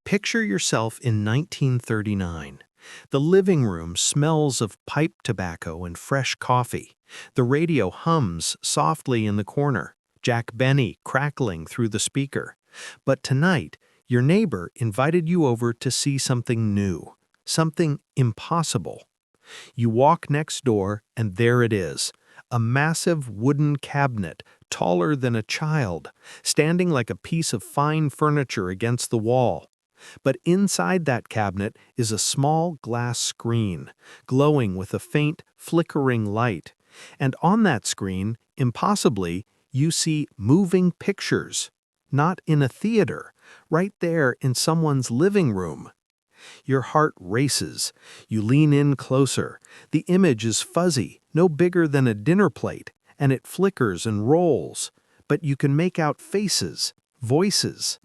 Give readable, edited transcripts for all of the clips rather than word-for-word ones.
Picture yourself in 1939. The living room smells of pipe tobacco and fresh coffee. The radio hums softly in the corner, Jack Benny crackling through the speaker. But tonight, your neighbor invited you over to see something new, something impossible. You walk next door, and there it is, a massive wooden cabinet, taller than a child, standing like a piece of fine furniture against the wall. But inside that cabinet is a small glass screen, glowing with a faint, flickering light. And on that screen, impossibly, you see moving pictures. Not in a theater, right there in someone's living room. Your heart races. You lean in closer. The image is fuzzy, no bigger than a dinner plate, and it flickers and rolls. But you can make out faces, voices.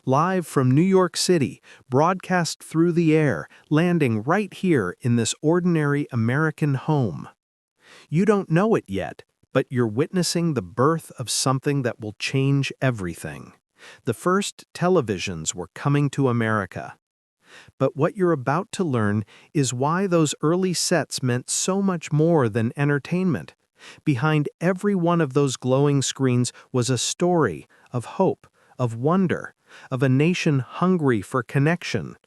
Live from New York City, broadcast through the air, landing right here in this ordinary American home. You don't know it yet, but you're witnessing the birth of something that will change everything. The first televisions were coming to America. But what you're about to learn is why those early sets meant so much more than entertainment. Behind every one of those glowing screens was a story of hope, of wonder, of a nation hungry for connection.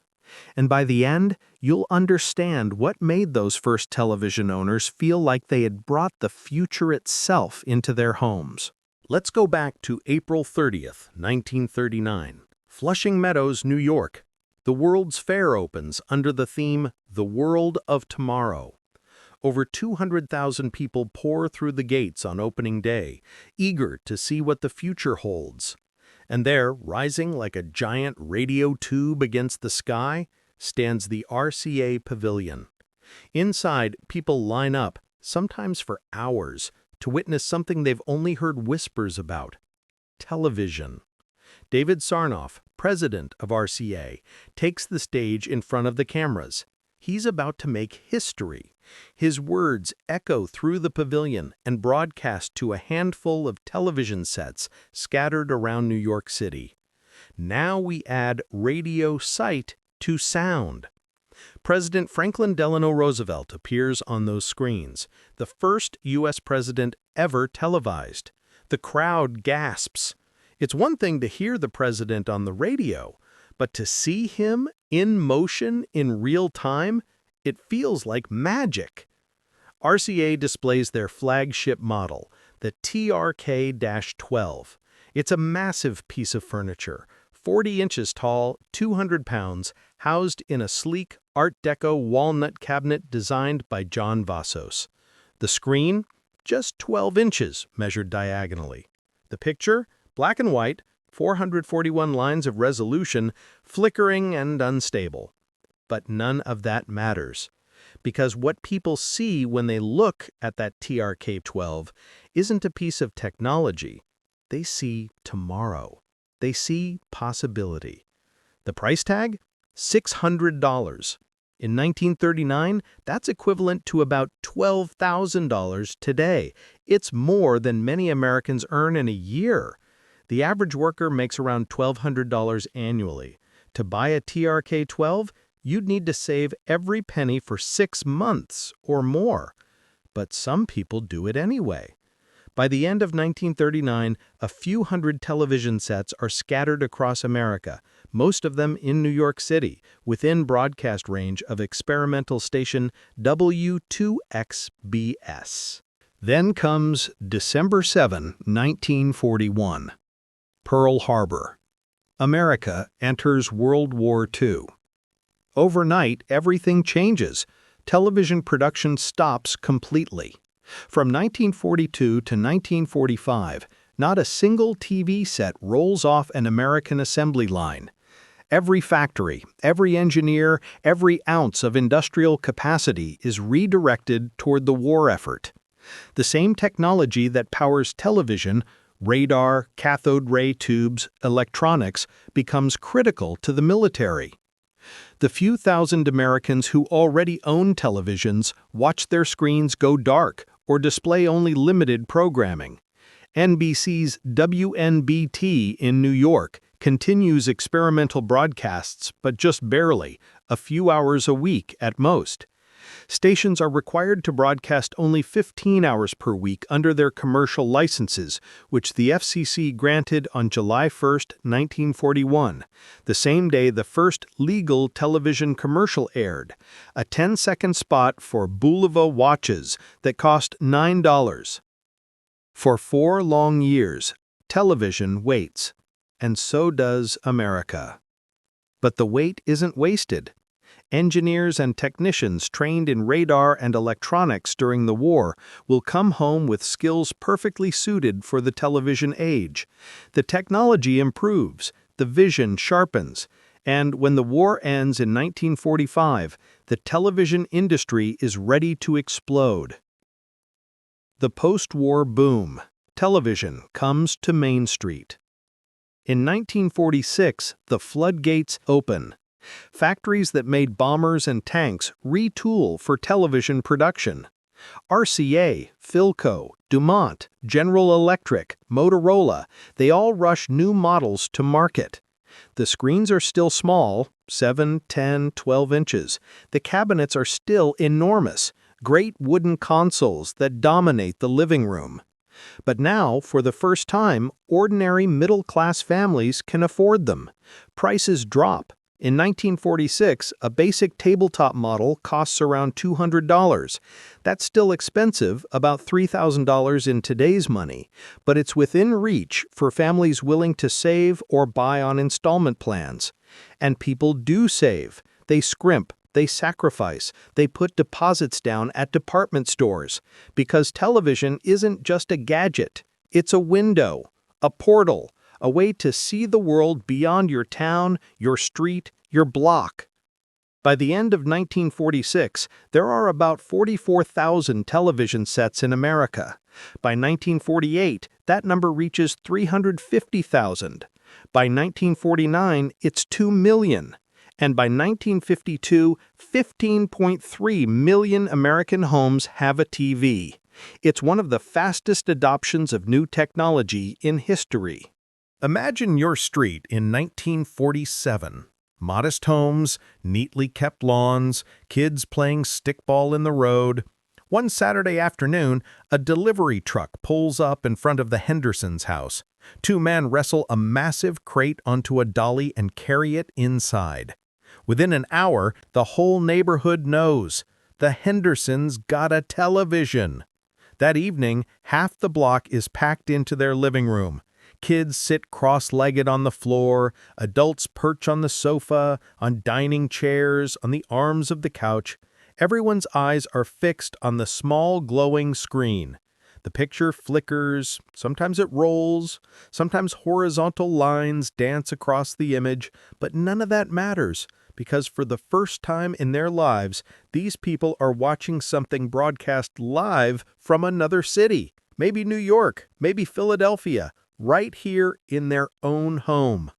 And by the end, you'll understand what made those first television owners feel like they had brought the future itself into their homes. Let's go back to April 30th, 1939. Flushing Meadows, New York. The World's Fair opens under the theme, The World of Tomorrow. Over 200,000 people pour through the gates on opening day, eager to see what the future holds. And there, rising like a giant radio tube against the sky, stands the RCA Pavilion. Inside, people line up, sometimes for hours, to witness something they've only heard whispers about: television. David Sarnoff, president of RCA, takes the stage in front of the cameras. He's about to make history. His words echo through the pavilion and broadcast to a handful of television sets scattered around New York City. Now we add radio sight to sound. President Franklin Delano Roosevelt appears on those screens, the first U.S. president ever televised. The crowd gasps. It's one thing to hear the president on the radio, but to see him in motion in real time, it feels like magic. RCA displays their flagship model, the TRK-12. It's a massive piece of furniture, 40 inches tall, 200 pounds, housed in a sleek Art Deco walnut cabinet designed by John Vassos. The screen, just 12 inches measured diagonally. The picture, black and white, 441 lines of resolution, flickering and unstable. But none of that matters, because what people see when they look at that TRK-12 isn't a piece of technology. They see tomorrow. They see possibility. The price tag? $600. In 1939, that's equivalent to about $12,000 today. It's more than many Americans earn in a year. The average worker makes around $1,200 annually. To buy a TRK-12, you'd need to save every penny for 6 months or more. But some people do it anyway. By the end of 1939, a few hundred television sets are scattered across America, most of them in New York City, within broadcast range of experimental station W2XBS. Then comes December 7, 1941. Pearl Harbor. America enters World War II. Overnight, everything changes. Television production stops completely. From 1942 to 1945, not a single TV set rolls off an American assembly line. Every factory, every engineer, every ounce of industrial capacity is redirected toward the war effort. The same technology that powers television, radar, cathode ray tubes, electronics, becomes critical to the military. The few thousand Americans who already own televisions watch their screens go dark or display only limited programming. NBC's WNBT in New York continues experimental broadcasts, but just barely, a few hours a week at most. Stations are required to broadcast only 15 hours per week under their commercial licenses, which the FCC granted on July 1, 1941, the same day the first legal television commercial aired, a 10-second spot for Bulova watches that cost $9. For 4 long years, television waits, and so does America. But the wait isn't wasted. Engineers and technicians trained in radar and electronics during the war will come home with skills perfectly suited for the television age. The technology improves, the vision sharpens, and when the war ends in 1945, the television industry is ready to explode. The post-war boom. Television comes to Main Street. In 1946, the floodgates open. Factories that made bombers and tanks retool for television production. RCA, Philco, DuMont, General Electric, Motorola, they all rush new models to market. The screens are still small, 7, 10, 12 inches. The cabinets are still enormous, great wooden consoles that dominate the living room. But now, for the first time, ordinary middle-class families can afford them. Prices drop. In 1946, a basic tabletop model costs around $200. That's still expensive, about $3,000 in today's money, but it's within reach for families willing to save or buy on installment plans. And people do save. They scrimp, they sacrifice, they put deposits down at department stores, because television isn't just a gadget, it's a window, a portal, a way to see the world beyond your town, your street, your block. By the end of 1946, there are about 44,000 television sets in America. By 1948, that number reaches 350,000. By 1949, it's 2 million. And by 1952, 15.3 million American homes have a TV. It's one of the fastest adoptions of new technology in history. Imagine your street in 1947. Modest homes, neatly kept lawns, kids playing stickball in the road. One Saturday afternoon, a delivery truck pulls up in front of the Hendersons' house. 2 men wrestle a massive crate onto a dolly and carry it inside. Within an hour, the whole neighborhood knows. The Hendersons got a television. That evening, half the block is packed into their living room. Kids sit cross-legged on the floor, adults perch on the sofa, on dining chairs, on the arms of the couch. Everyone's eyes are fixed on the small glowing screen. The picture flickers, sometimes it rolls, sometimes horizontal lines dance across the image, but none of that matters, because for the first time in their lives, these people are watching something broadcast live from another city, maybe New York, maybe Philadelphia, right here in their own home.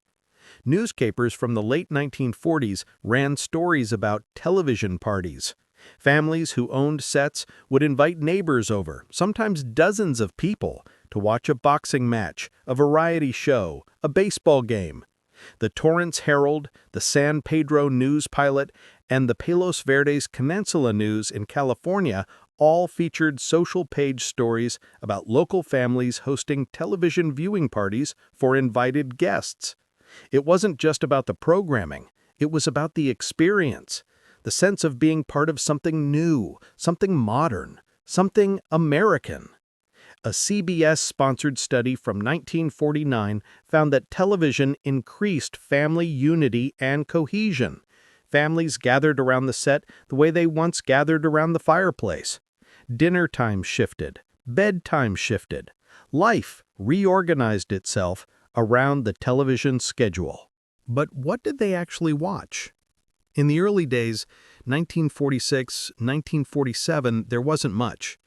Newspapers from the late 1940s ran stories about television parties. Families who owned sets would invite neighbors over, sometimes dozens of people, to watch a boxing match, a variety show, a baseball game. The Torrance Herald, the San Pedro News Pilot, and the Palos Verdes Peninsula News in California all featured social page stories about local families hosting television viewing parties for invited guests. It wasn't just about the programming, it was about the experience, the sense of being part of something new, something modern, something American. A CBS-sponsored study from 1949 found that television increased family unity and cohesion. Families gathered around the set the way they once gathered around the fireplace. Dinner time shifted, bedtime shifted. Life reorganized itself around the television schedule. But what did they actually watch? In the early days, 1946, 1947, there wasn't much.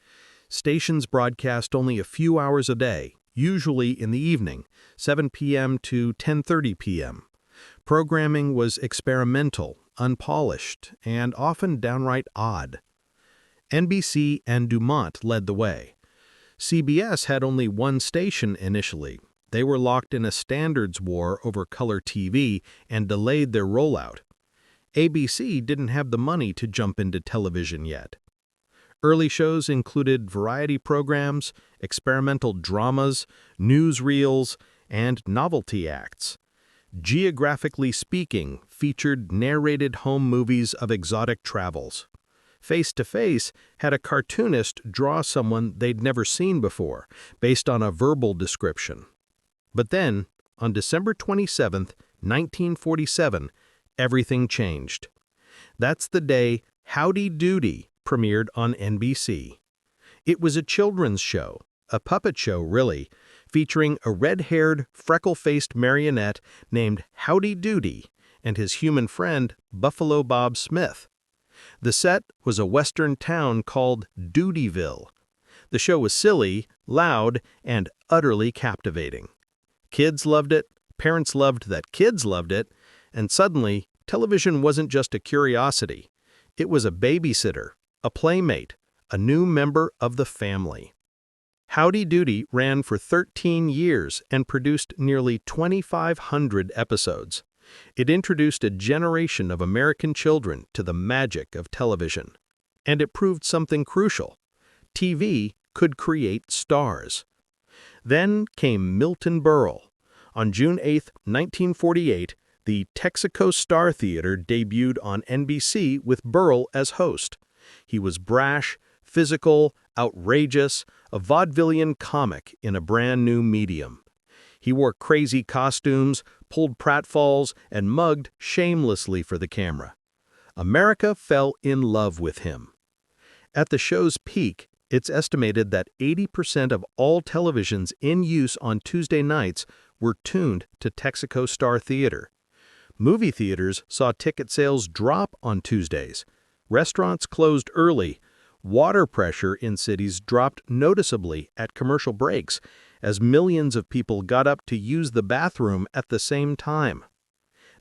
Stations broadcast only a few hours a day, usually in the evening, 7 p.m. to 10:30 p.m. Programming was experimental, unpolished, and often downright odd. NBC and DuMont led the way. CBS had only one station initially, They were locked in a standards war over color TV and delayed their rollout. ABC didn't have the money to jump into television yet. Early shows included variety programs, experimental dramas, newsreels, and novelty acts. Geographically Speaking featured narrated home movies of exotic travels. Face to Face had a cartoonist draw someone they'd never seen before, based on a verbal description. But then, on December 27, 1947, everything changed. That's the day Howdy Doody premiered on NBC. It was a children's show, a puppet show really, featuring a red-haired, freckle-faced marionette named Howdy Doody and his human friend Buffalo Bob Smith. The set was a western town called Doodyville. The show was silly, loud, and utterly captivating. Kids loved it, parents loved that kids loved it, and suddenly, television wasn't just a curiosity. It was a babysitter, a playmate, a new member of the family. Howdy Doody ran for 13 years and produced nearly 2,500 episodes. It introduced a generation of American children to the magic of television. And it proved something crucial. TV could create stars. Then came Milton Berle. On June 8, 1948, the Texaco Star Theater debuted on NBC with Berle as host. He was brash, physical, outrageous, a vaudevillian comic in a brand new medium. He wore crazy costumes, pulled pratfalls, and mugged shamelessly for the camera. America fell in love with him. At the show's peak, it's estimated that 80% of all televisions in use on Tuesday nights were tuned to Texaco Star Theater. Movie theaters saw ticket sales drop on Tuesdays. Restaurants closed early. Water pressure in cities dropped noticeably at commercial breaks as millions of people got up to use the bathroom at the same time.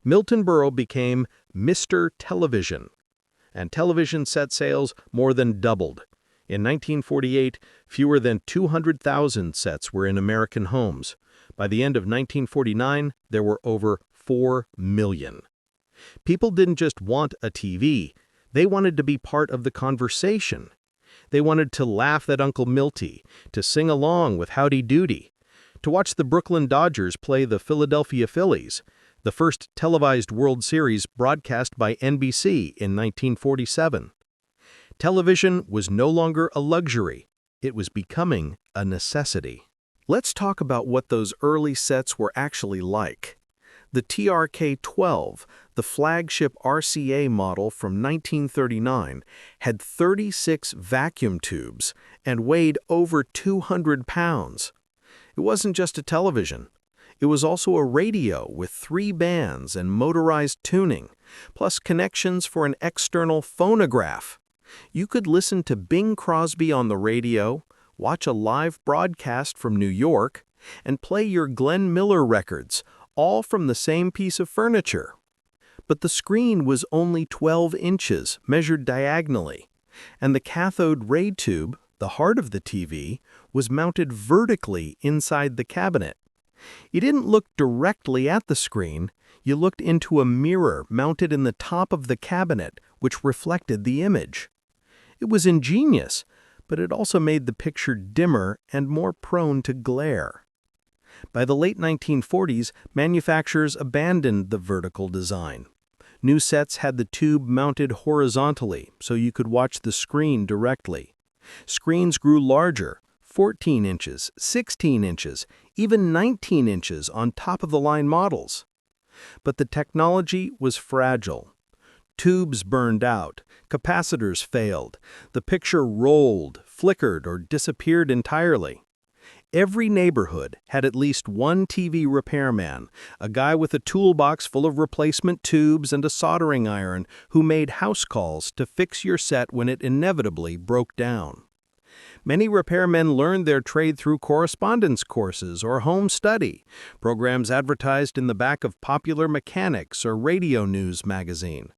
Milton Berle became Mr. Television, and television set sales more than doubled. In 1948, fewer than 200,000 sets were in American homes. By the end of 1949, there were over 4 million. People didn't just want a TV, they wanted to be part of the conversation. They wanted to laugh at Uncle Milty, to sing along with Howdy Doody, to watch the Brooklyn Dodgers play the Philadelphia Phillies, the first televised World Series broadcast by NBC in 1947. Television was no longer a luxury, it was becoming a necessity. Let's talk about what those early sets were actually like. The TRK-12, the flagship RCA model from 1939, had 36 vacuum tubes and weighed over 200 pounds. It wasn't just a television. It was also a radio with 3 bands and motorized tuning, plus connections for an external phonograph. You could listen to Bing Crosby on the radio, watch a live broadcast from New York, and play your Glenn Miller records, all from the same piece of furniture. But the screen was only 12 inches, measured diagonally, and the cathode ray tube, the heart of the TV, was mounted vertically inside the cabinet. You didn't look directly at the screen, you looked into a mirror mounted in the top of the cabinet, which reflected the image. It was ingenious, but it also made the picture dimmer and more prone to glare. By the late 1940s, manufacturers abandoned the vertical design. New sets had the tube mounted horizontally so you could watch the screen directly. Screens grew larger, 14 inches, 16 inches, even 19 inches on top-of-the-line models. But the technology was fragile. Tubes burned out, capacitors failed, the picture rolled, flickered, or disappeared entirely. Every neighborhood had at least one TV repairman, a guy with a toolbox full of replacement tubes and a soldering iron who made house calls to fix your set when it inevitably broke down. Many repairmen learned their trade through correspondence courses or home study, programs advertised in the back of Popular Mechanics or Radio News magazine.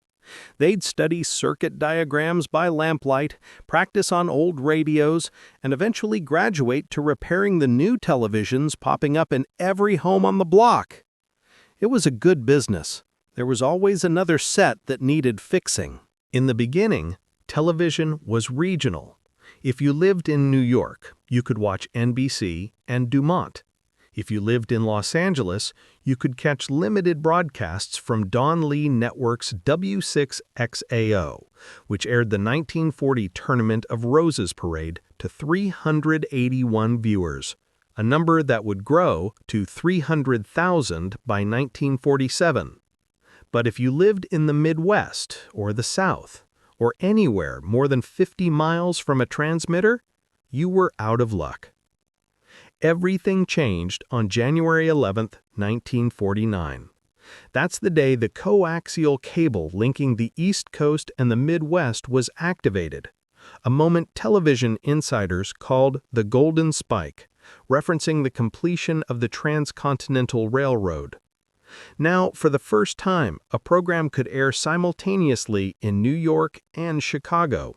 They'd study circuit diagrams by lamplight, practice on old radios, and eventually graduate to repairing the new televisions popping up in every home on the block. It was a good business. There was always another set that needed fixing. In the beginning, television was regional. If you lived in New York, you could watch NBC and Dumont. If you lived in Los Angeles, you could catch limited broadcasts from Don Lee Network's W6XAO, which aired the 1940 Tournament of Roses parade to 381 viewers, a number that would grow to 300,000 by 1947. But if you lived in the Midwest or the South, or anywhere more than 50 miles from a transmitter, you were out of luck. Everything changed on January 11, 1949. That's the day the coaxial cable linking the East Coast and the Midwest was activated, a moment television insiders called the Golden Spike, referencing the completion of the Transcontinental Railroad. Now, for the first time, a program could air simultaneously in New York and Chicago.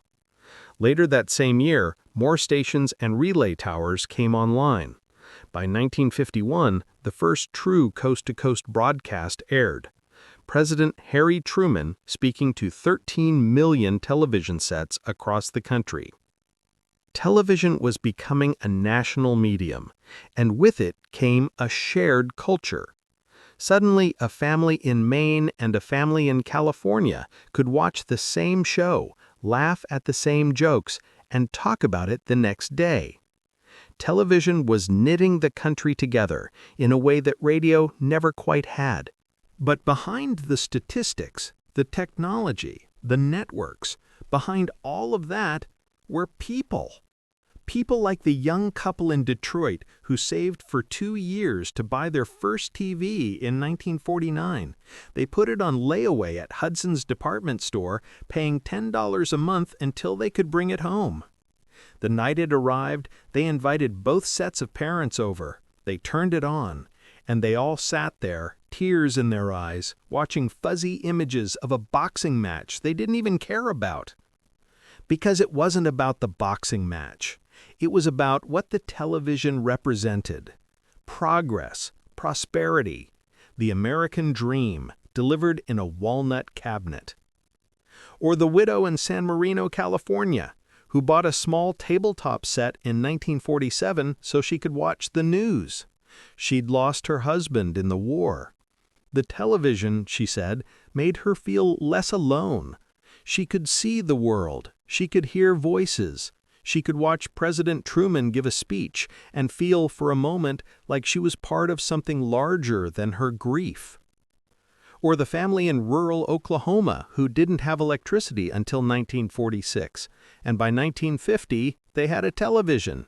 Later that same year, more stations and relay towers came online. By 1951, the first true coast-to-coast broadcast aired. President Harry Truman speaking to 13 million television sets across the country. Television was becoming a national medium, and with it came a shared culture. Suddenly, a family in Maine and a family in California could watch the same show, laugh at the same jokes, and talk about it the next day. Television was knitting the country together in a way that radio never quite had. But behind the statistics, the technology, the networks, behind all of that were people. People like the young couple in Detroit who saved for 2 years to buy their first TV in 1949. They put it on layaway at Hudson's department store, paying $10 a month until they could bring it home. The night it arrived, they invited both sets of parents over. They turned it on, and they all sat there, tears in their eyes, watching fuzzy images of a boxing match they didn't even care about. Because it wasn't about the boxing match. It was about what the television represented. Progress, prosperity, the American dream delivered in a walnut cabinet. Or the widow in San Marino, California, who bought a small tabletop set in 1947 so she could watch the news. She'd lost her husband in the war. The television, she said, made her feel less alone. She could see the world. She could hear voices. She could watch President Truman give a speech and feel for a moment like she was part of something larger than her grief. Or the family in rural Oklahoma who didn't have electricity until 1946, and by 1950 they had a television.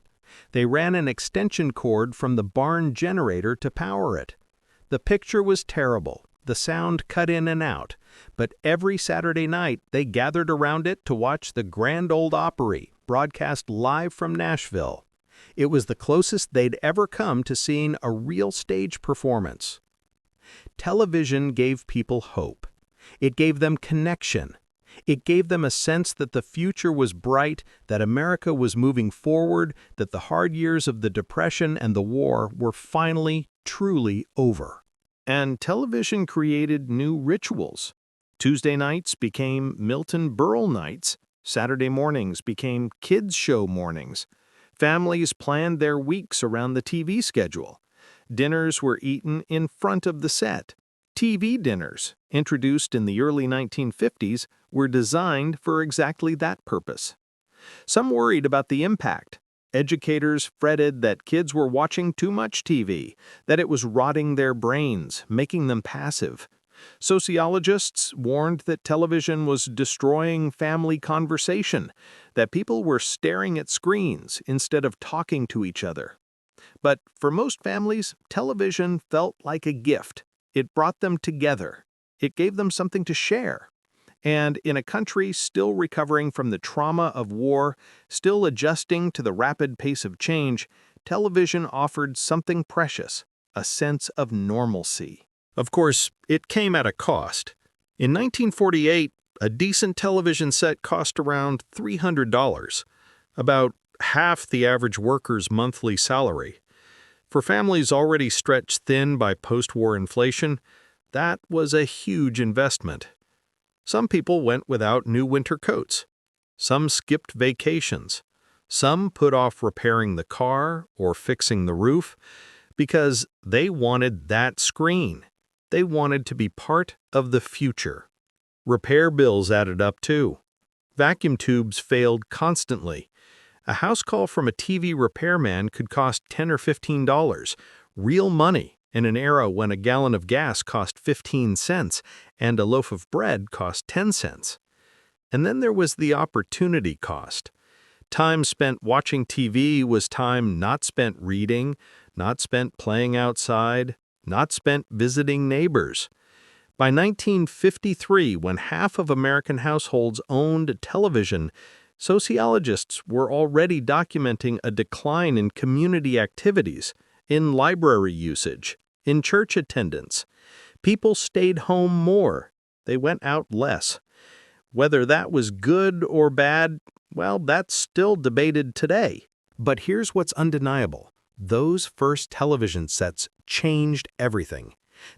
They ran an extension cord from the barn generator to power it. The picture was terrible, the sound cut in and out, but every Saturday night they gathered around it to watch the Grand Ole Opry, broadcast live from Nashville. It was the closest they'd ever come to seeing a real stage performance. Television gave people hope. It gave them connection. It gave them a sense that the future was bright, that America was moving forward, that the hard years of the Depression and the war were finally, truly over. And television created new rituals. Tuesday nights became Milton Berle nights. Saturday mornings became kids' show mornings. Families planned their weeks around the TV schedule. Dinners were eaten in front of the set. TV dinners, introduced in the early 1950s, were designed for exactly that purpose. Some worried about the impact. Educators fretted that kids were watching too much TV, that it was rotting their brains, making them passive. Sociologists warned that television was destroying family conversation, that people were staring at screens instead of talking to each other. But for most families, television felt like a gift. It brought them together. It gave them something to share. And in a country still recovering from the trauma of war, still adjusting to the rapid pace of change, television offered something precious, a sense of normalcy. Of course, it came at a cost. In 1948, A decent television set cost around $300, about half the average worker's monthly salary. For families already stretched thin by post-war inflation, that was a huge investment. Some people went without new winter coats. Some skipped vacations. Some put off repairing the car or fixing the roof because they wanted that screen. They wanted to be part of the future. Repair bills added up too. Vacuum tubes failed constantly. A house call from a TV repairman could cost $10 or $15, real money in an era when a gallon of gas cost 15 cents and a loaf of bread cost 10 cents. And then there was the opportunity cost. Time spent watching TV was time not spent reading, not spent playing outside, not spent visiting neighbors. By 1953, when half of American households owned television, sociologists were already documenting a decline in community activities, in library usage, in church attendance. People stayed home more. They went out less. Whether that was good or bad, well, that's still debated today. But here's what's undeniable. Those first television sets changed everything.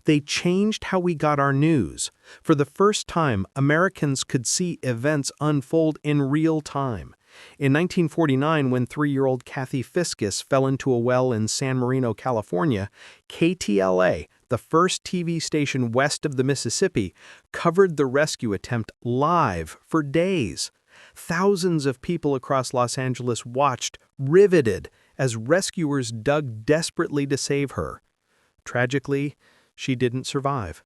They changed how we got our news. For the first time, Americans could see events unfold in real time. In 1949, when 3-year-old Kathy Fiscus fell into a well in San Marino, California, KTLA, the first TV station west of the Mississippi, covered the rescue attempt live for days. Thousands of people across Los Angeles watched, riveted, as rescuers dug desperately to save her. Tragically, she didn't survive.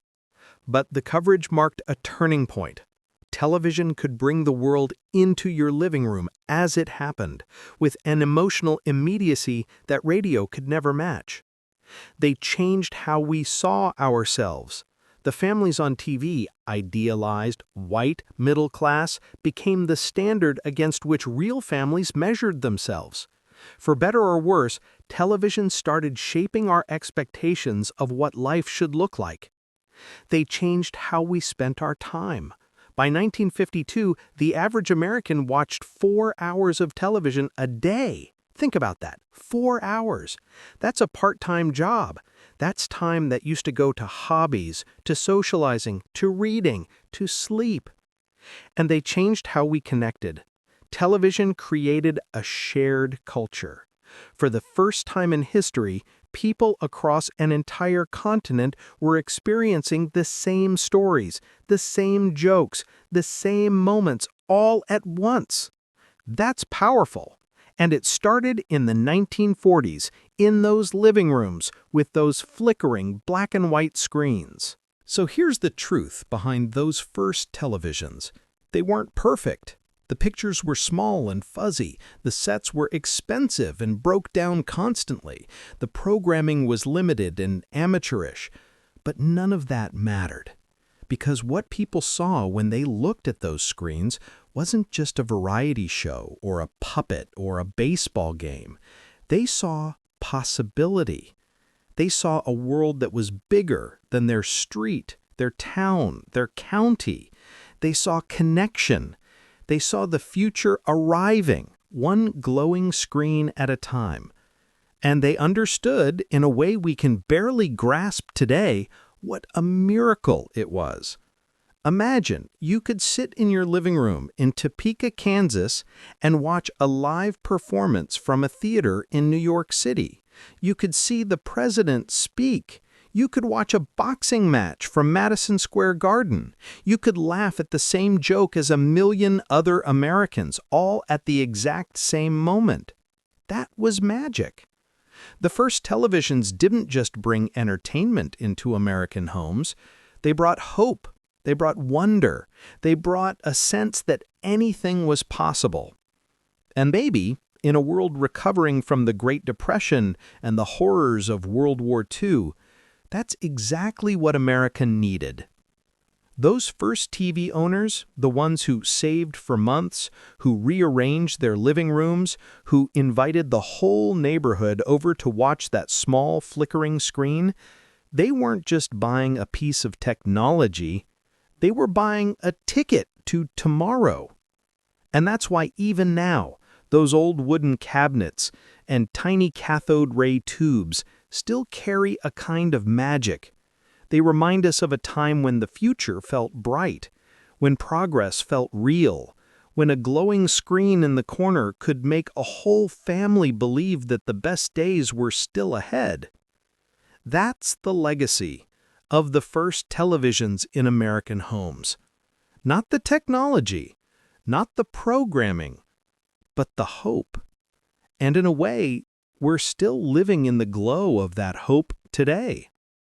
But the coverage marked a turning point. Television could bring the world into your living room as it happened, with an emotional immediacy that radio could never match. They changed how we saw ourselves. The families on TV, idealized, white, middle class, became the standard against which real families measured themselves. For better or worse, television started shaping our expectations of what life should look like. They changed how we spent our time. By 1952, the average American watched 4 hours of television a day. Think about that, 4 hours. That's a part-time job. That's time that used to go to hobbies, to socializing, to reading, to sleep. And they changed how we connected. Television created a shared culture. For the first time in history, people across an entire continent were experiencing the same stories, the same jokes, the same moments, all at once. That's powerful. And it started in the 1940s, in those living rooms, with those flickering black and white screens. So here's the truth behind those first televisions. They weren't perfect. The pictures were small and fuzzy, the sets were expensive and broke down constantly, the programming was limited and amateurish. But none of that mattered. Because what people saw when they looked at those screens wasn't just a variety show or a puppet or a baseball game. They saw possibility. They saw a world that was bigger than their street, their town, their county. They saw connection. They saw the future arriving, one glowing screen at a time. And they understood, in a way we can barely grasp today, what a miracle it was. Imagine you could sit in your living room in Topeka, Kansas, and watch a live performance from a theater in New York City. You could see the president speak. You could watch a boxing match from Madison Square Garden. You could laugh at the same joke as a million other Americans, all at the exact same moment. That was magic. The first televisions didn't just bring entertainment into American homes. They brought hope. They brought wonder. They brought a sense that anything was possible. And maybe, in a world recovering from the Great Depression and the horrors of World War II, that's exactly what America needed. Those first TV owners, the ones who saved for months, who rearranged their living rooms, who invited the whole neighborhood over to watch that small flickering screen, they weren't just buying a piece of technology, they were buying a ticket to tomorrow. And that's why even now, those old wooden cabinets and tiny cathode ray tubes still carry a kind of magic. They remind us of a time when the future felt bright, when progress felt real, when a glowing screen in the corner could make a whole family believe that the best days were still ahead. That's the legacy of the first televisions in American homes. Not the technology, not the programming, but the hope. And in a way, we're still living in the glow of that hope today.